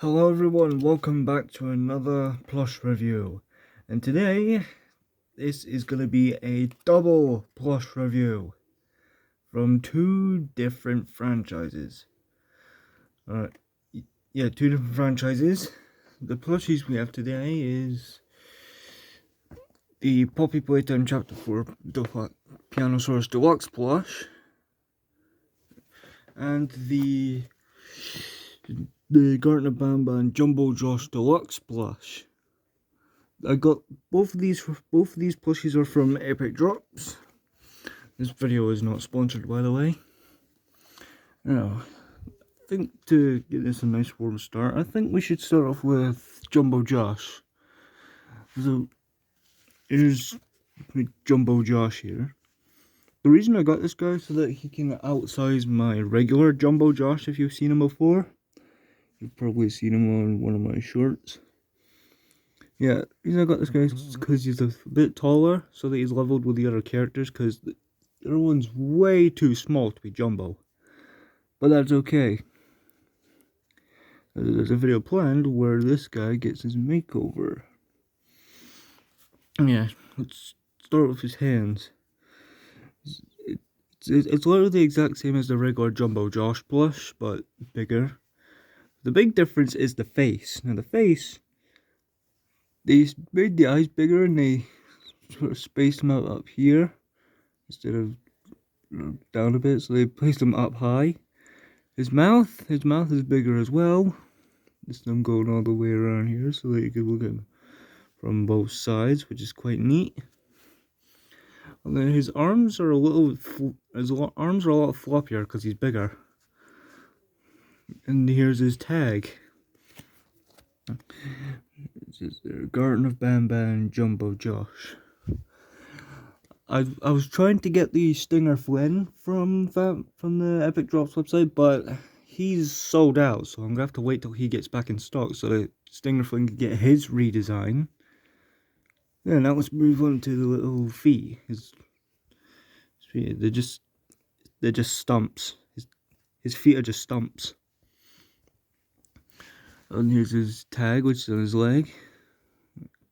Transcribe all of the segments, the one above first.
Hello everyone, welcome back to another plush review. And today, this is going to be a double plush review from two different franchises. Alright, yeah, two different franchises. The plushies we have today is the Poppy Playtime Chapter 4 Pianosaurus Deluxe plush and the Gartner Bamban Jumbo Josh Deluxe plush. I got both of these plushies are from Epic Drops. This video is not sponsored, by the way. Now, I think to get this a nice warm start, I think we should start off with Jumbo Josh. So here's Jumbo Josh here. The reason I got this guy so that he can outsize my regular Jumbo Josh. If you've seen him before, you've probably seen him on one of my shorts. Yeah, the reason I got this guy is because he's a bit taller, so that he's leveled with the other characters, because the other one's way too small to be Jumbo. But that's okay. There's a video planned where this guy gets his makeover. Yeah, let's start with his hands. It's literally the exact same as the regular Jumbo Josh plush, but bigger. The big difference is the face. Now the face, they made the eyes bigger and they sort of spaced them out up here instead of down a bit, so they placed them up high. His mouth is bigger as well. This them going all the way around here so that you can look at him from both sides, which is quite neat. And then his arms are a lot floppier because he's bigger. And here's his tag. This is the Garden of Bamban Jumbo Josh. I was trying to get the Stinger Flynn from the Epic Drops website, but he's sold out, so I'm gonna have to wait till he gets back in stock so that Stinger Flynn can get his redesign. Yeah, now let's move on to the little feet. His feet, they're just stumps. His feet are just stumps. And here's his tag, which is on his leg.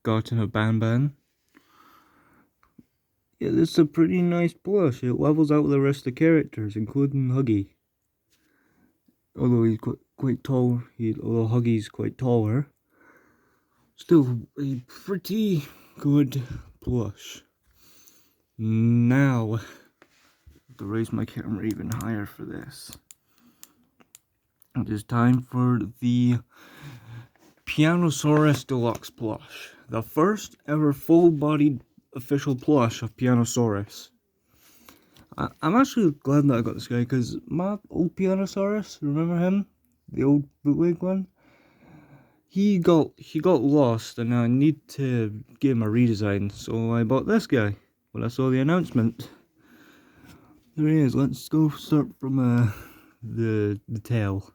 Garden of Bamban. Yeah, this is a pretty nice plush. It levels out with the rest of the characters, including Huggy. Although he's quite tall, although Huggy's quite taller. Still a pretty good plush. Now, I have to raise my camera even higher for this. It is time for the Pianosaurus Deluxe plush. The first ever full-bodied official plush of Pianosaurus. I'm actually glad that I got this guy because my old Pianosaurus, remember him? The old bootleg one? He got lost and I need to give him a redesign, so I bought this guy when I saw the announcement. There he is. Let's go start from the tail.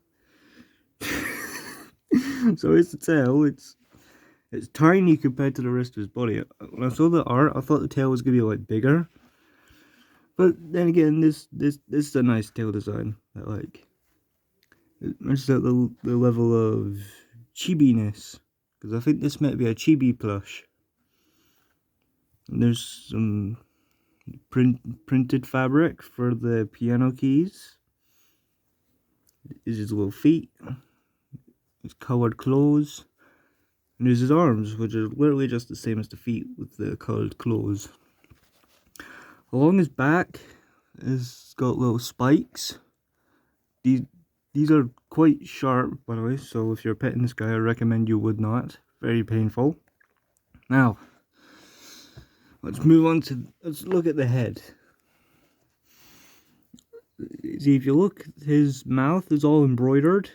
So it's the tail. It's tiny compared to the rest of his body. When I saw the art, I thought the tail was gonna be like bigger. But then again, this is a nice tail design. I like. It matches at the level of chibi-ness, because I think this might be a chibi plush. And there's some printed fabric for the piano keys. This is his little feet. His coloured clothes. And there's his arms, which are literally just the same as the feet with the coloured clothes. Along his back, it's got little spikes. These are quite sharp, by the way, so if you're petting this guy, I recommend you would not. Very painful. Now, let's look at the head. See, if you look, his mouth is all embroidered.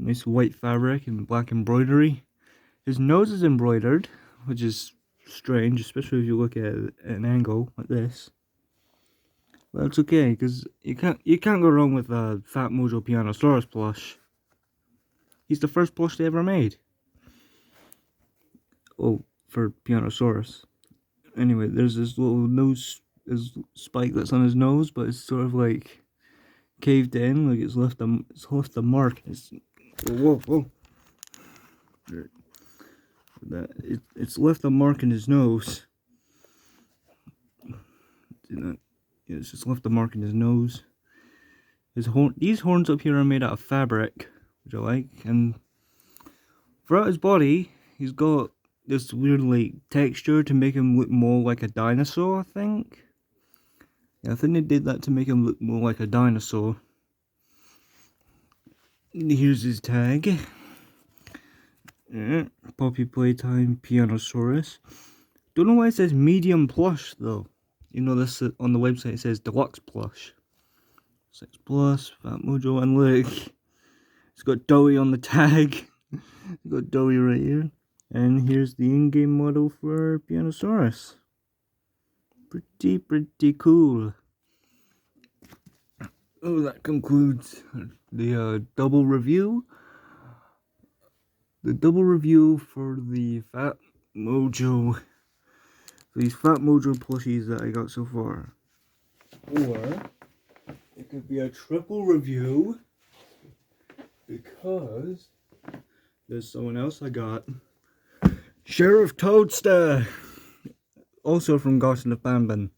Nice white fabric and black embroidery. His nose is embroidered, which is strange, especially if you look at it at an angle like this. But that's okay, because you can't go wrong with a Fat Mojo Pianosaurus plush. He's the first plush they ever made. Oh, for Pianosaurus. Anyway, there's this little nose spike that's on his nose, but it's sort of like caved in, like it's left a mark. Whoa, whoa. It's left a mark in his nose. Yeah, it's just left a mark in his nose. These horns up here are made out of fabric, which I like, and throughout his body, he's got this weird like texture to make him look more like a dinosaur, I think. Yeah, I think they did that to make him look more like a dinosaur. Here's his tag. Yeah, Poppy Playtime Pianosaurus. Don't know why it says medium plush though. You know, this on the website it says deluxe plush. 6 plus, Fat Mojo, and look, it's got Dowie on the tag. It's got Dowie right here. And here's the in-game model for Pianosaurus. Pretty cool. Oh, that concludes the double review. The double review for the Fat Mojo. These Fat Mojo plushies that I got so far. Or it could be a triple review because there's someone else I got. Sheriff Toadster, also from Garten of Banban.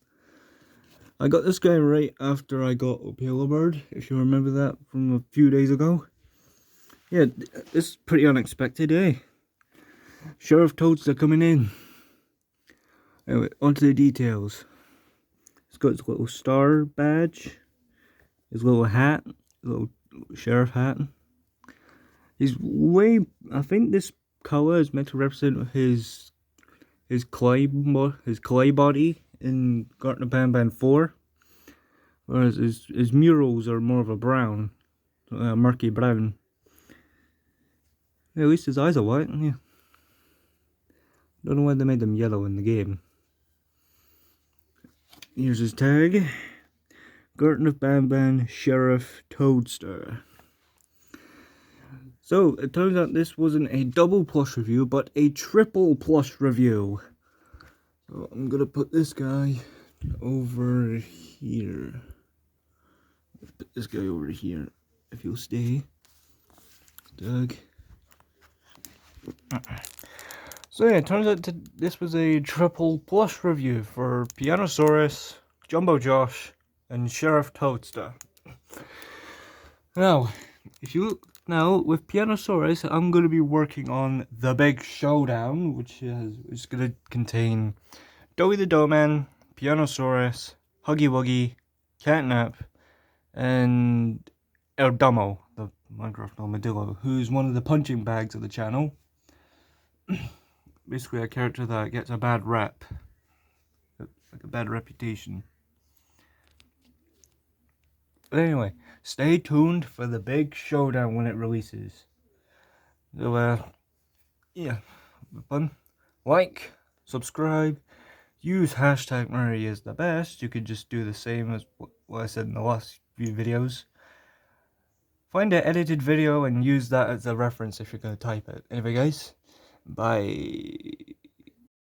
I got this guy right after I got Opala Bird, if you remember that from a few days ago. Yeah, this is pretty unexpected, eh? Sheriff Toadster coming in. Anyway, onto the details. It's got his little star badge, his little hat, little sheriff hat. I think this colour is meant to represent his clay body in Garten of Banban 4, whereas his murals are more of a brown, murky brown. Yeah, at least his eyes are white. Yeah. Don't know why they made them yellow in the game. Here's his tag. Garten of Banban Sheriff Toadster. So, it turns out this wasn't a double plush review, but a triple plush review. So, I'm gonna put this guy over here. Let's put this guy over here, if you'll stay. Doug. So yeah, it turns out this was a triple plush review for Pianosaurus, Jumbo Josh, and Sheriff Toadster. Now, with Pianosaurus, I'm going to be working on the big showdown, which is going to contain Dowie the Doughman, Pianosaurus, Huggy Wuggy, Catnap, and El Dummo, the Minecraft armadillo, who's one of the punching bags of the channel. Basically a character that gets a bad rep, like a bad reputation. But anyway, stay tuned for the big showdown when it releases. So, yeah, fun. Like, subscribe, use hashtag Murray is the best. You could just do the same as what I said in the last few videos. Find an edited video and use that as a reference if you're going to type it. Anyway guys, bye.